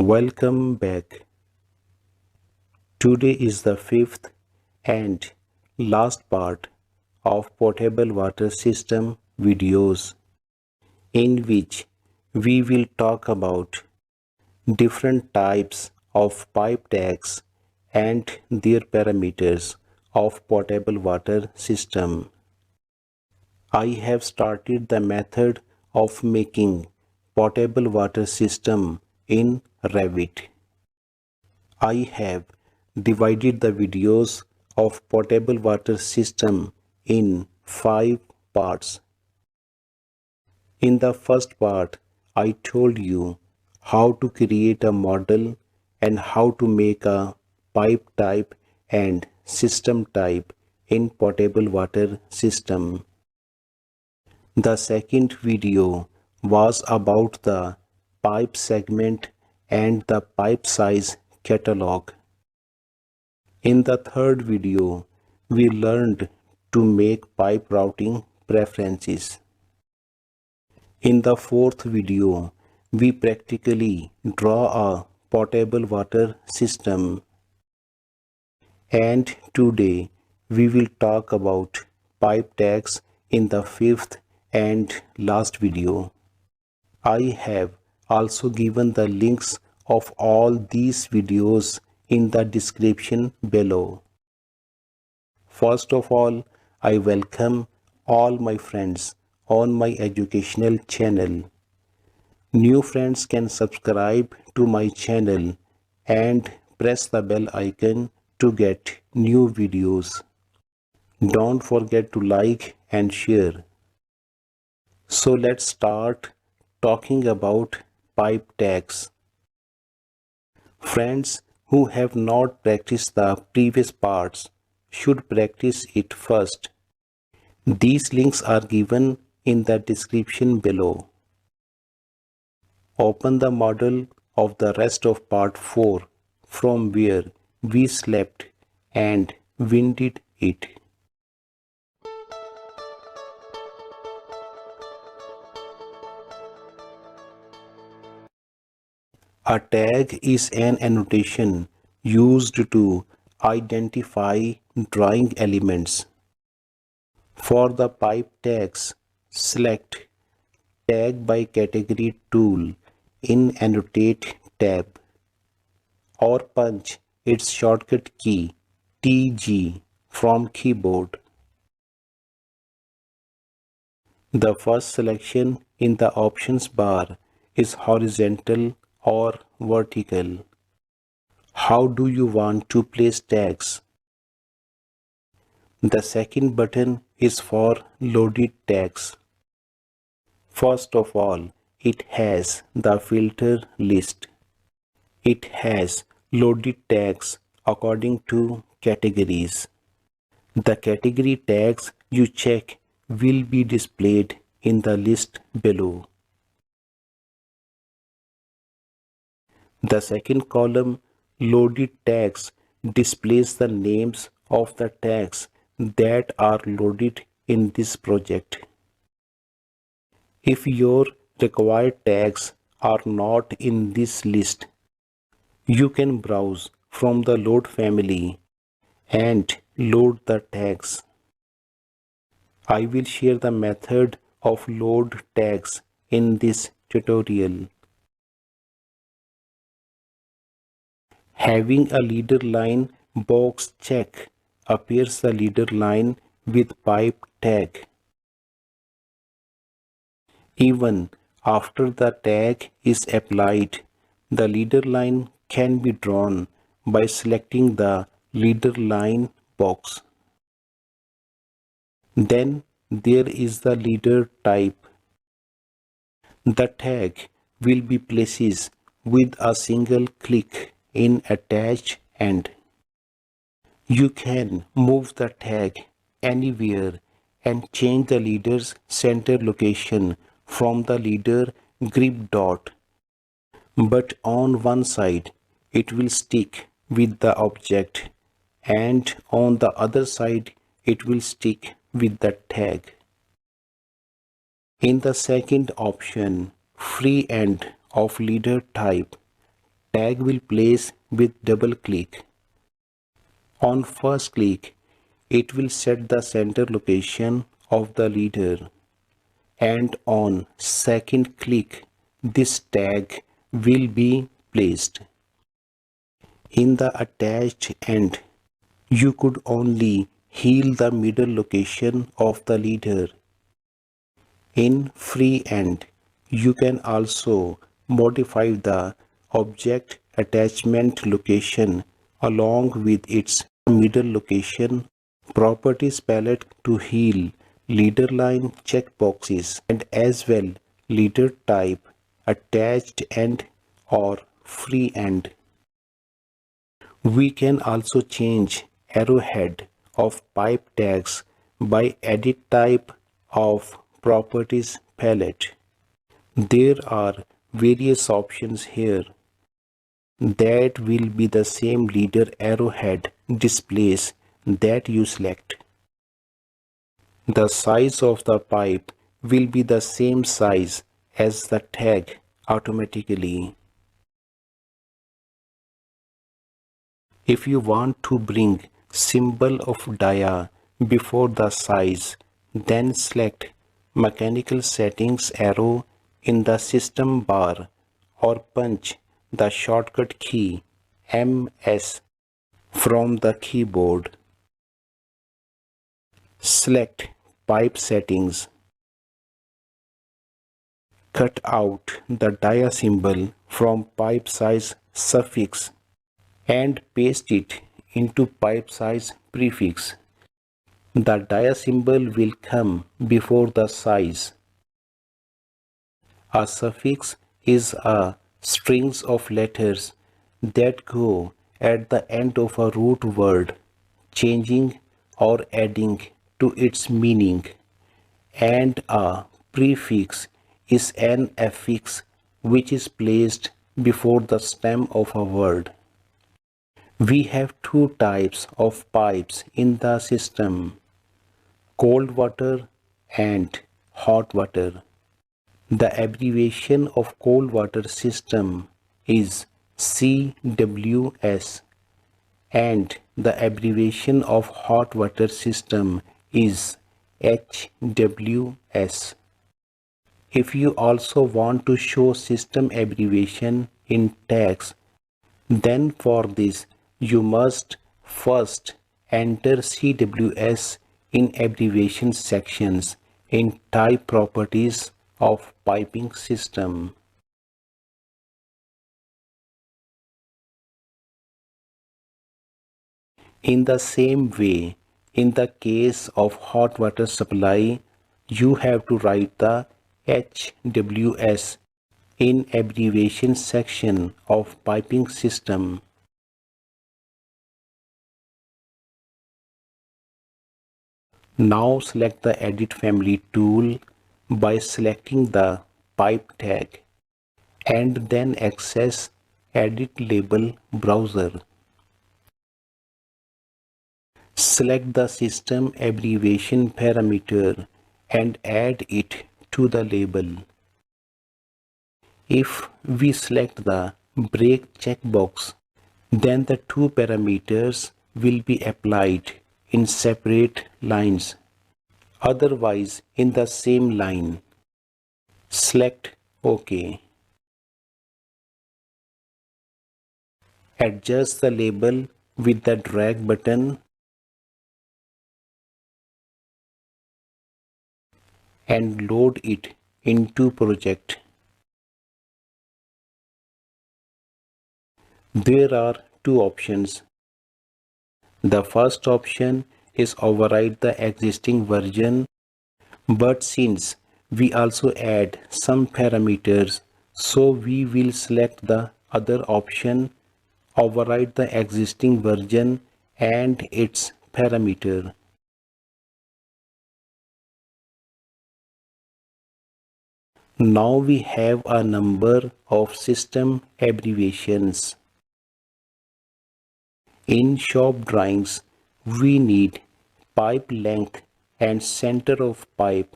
Welcome back. Today is the fifth and last part of potable water system videos, in which we will talk about different types of pipe tags and their parameters of potable water system. I have started the method of making potable water system in Revit. I have divided the videos of potable water system in 5 parts. In the first part, I told you how to create a model and how to make a pipe type and system type in potable water system. The second video was about the pipe segment and the pipe size catalog. In the third video, we learned to make pipe routing preferences. In the fourth video, we practically draw a potable water system. And today, we will talk about pipe tags in the fifth and last video. I have also given the links of all these videos in the description below. First of all, I welcome all my friends on my educational channel. New friends can subscribe to my channel and press the bell icon to get new videos. Don't forget to like and share. So let's start talking about pipe tags. Friends who have not practiced the previous parts should practice it first. These links are given in the description below. Open the model of the rest of part 4 from where we slept and winded it. A tag is an annotation used to identify drawing elements. For the pipe tags, select Tag by Category tool in Annotate tab or punch its shortcut key TG from keyboard. The first selection in the options bar is horizontal or vertical. How do you want to place tags? The second button is for loaded tags. First of all, it has the filter list. It has loaded tags according to categories. The category tags you check will be displayed in the list below. The second column, loaded tags, displays the names of the tags that are loaded in this project. If your required tags are not in this list, you can browse from the load family and load the tags. I will share the method of load tags in this tutorial. Having a leader line box check appears the leader line with pipe tag. Even after the tag is applied, the leader line can be drawn by selecting the leader line box. Then there is the leader type. The tag will be placed with a single click in attach end. You can move the tag anywhere and change the leader's center location from the leader grip dot, but on one side it will stick with the object and on the other side it will stick with the tag. In the second option, free end of leader type, Tag will place with double click. On first click, it will set the center location of the leader, and on second click, this tag will be placed. In the attached end, you could only heal the middle location of the leader. In free end, you can also modify the object attachment location along with its middle location. Properties palette to heal leader line checkboxes and as well leader type, attached end or free end. We can also change arrowhead of pipe tags by edit type of properties palette. There are various options here that will be the same leader arrowhead displays that you select. The size of the pipe will be the same size as the tag automatically. If you want to bring symbol of dia before the size, then select mechanical settings arrow in the system bar or punch the shortcut key MS from the keyboard. Select pipe settings. Cut out the dia symbol from pipe size suffix and paste it into pipe size prefix. The dia symbol will come before the size. A suffix is a strings of letters that go at the end of a root word, changing or adding to its meaning, and a prefix is an affix which is placed before the stem of a word. We have two types of pipes in the system: cold water and hot water. The abbreviation of cold water system is CWS and the abbreviation of hot water system is HWS. If you also want to show system abbreviation in text, then for this you must first enter CWS in abbreviation sections in type properties of piping system. In the same way, in the case of hot water supply, you have to write the HWS in abbreviation section of piping system. Now select the Edit Family tool by selecting the pipe tag and then access Edit Label browser. Select the system abbreviation parameter and add it to the label. If we select the break checkbox, then the two parameters will be applied in separate lines, otherwise in the same line. Select OK. Adjust the label with the drag button and load it into project. There are two options. The first option is override the existing version, but since we also add some parameters, so we will select the other option, override the existing version and its parameter. Now we have a number of system abbreviations. In shop drawings, we need pipe length and center of pipe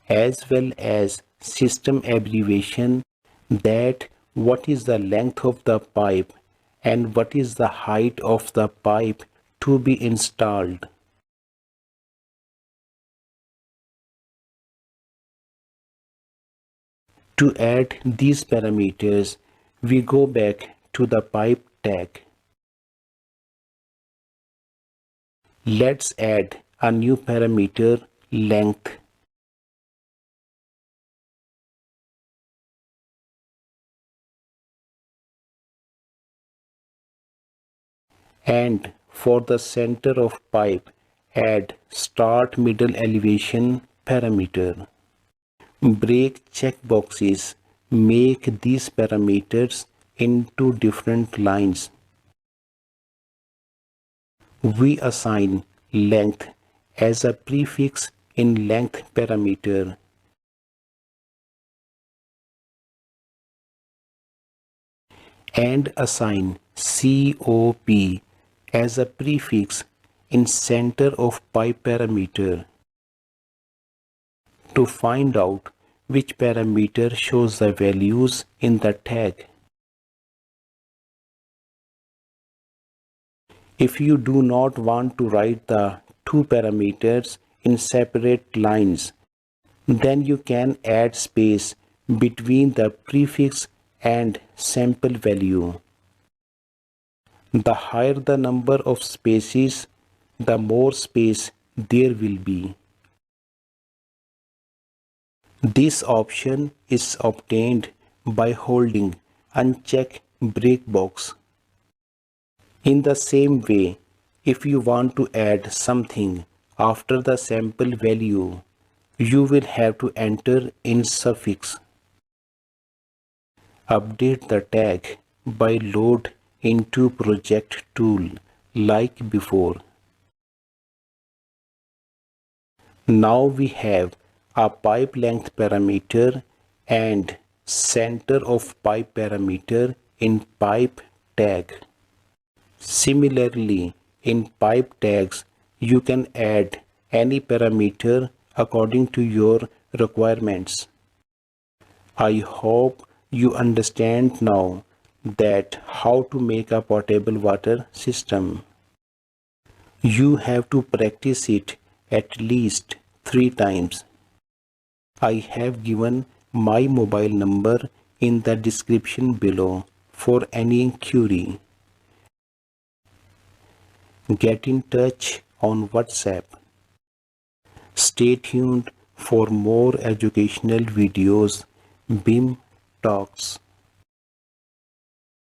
as well as system abbreviation that what is the length of the pipe and what is the height of the pipe to be installed. To add these parameters, we go back to the pipe tag. Let's add a new parameter, length. And for the center of pipe, add start middle elevation parameter. Break checkboxes make these parameters into different lines. We assign length as a prefix in length parameter. And assign COP as a prefix in center of pipe parameter. To find out which parameter shows the values in the tag. If you do not want to write the two parameters in separate lines, then you can add space between the prefix and sample value. The higher the number of spaces, the more space there will be. This option is obtained by holding uncheck break box. In the same way, if you want to add something after the sample value, you will have to enter in suffix. Update the tag by load into project tool like before. Now we have a pipe length parameter and center of pipe parameter in pipe tag. Similarly, in pipe tags, you can add any parameter according to your requirements. I hope you understand now that how to make a potable water system. You have to practice it at least 3 times. I have given my mobile number in the description below for any query. Get in touch on WhatsApp. Stay tuned for more educational videos. BIM Talks.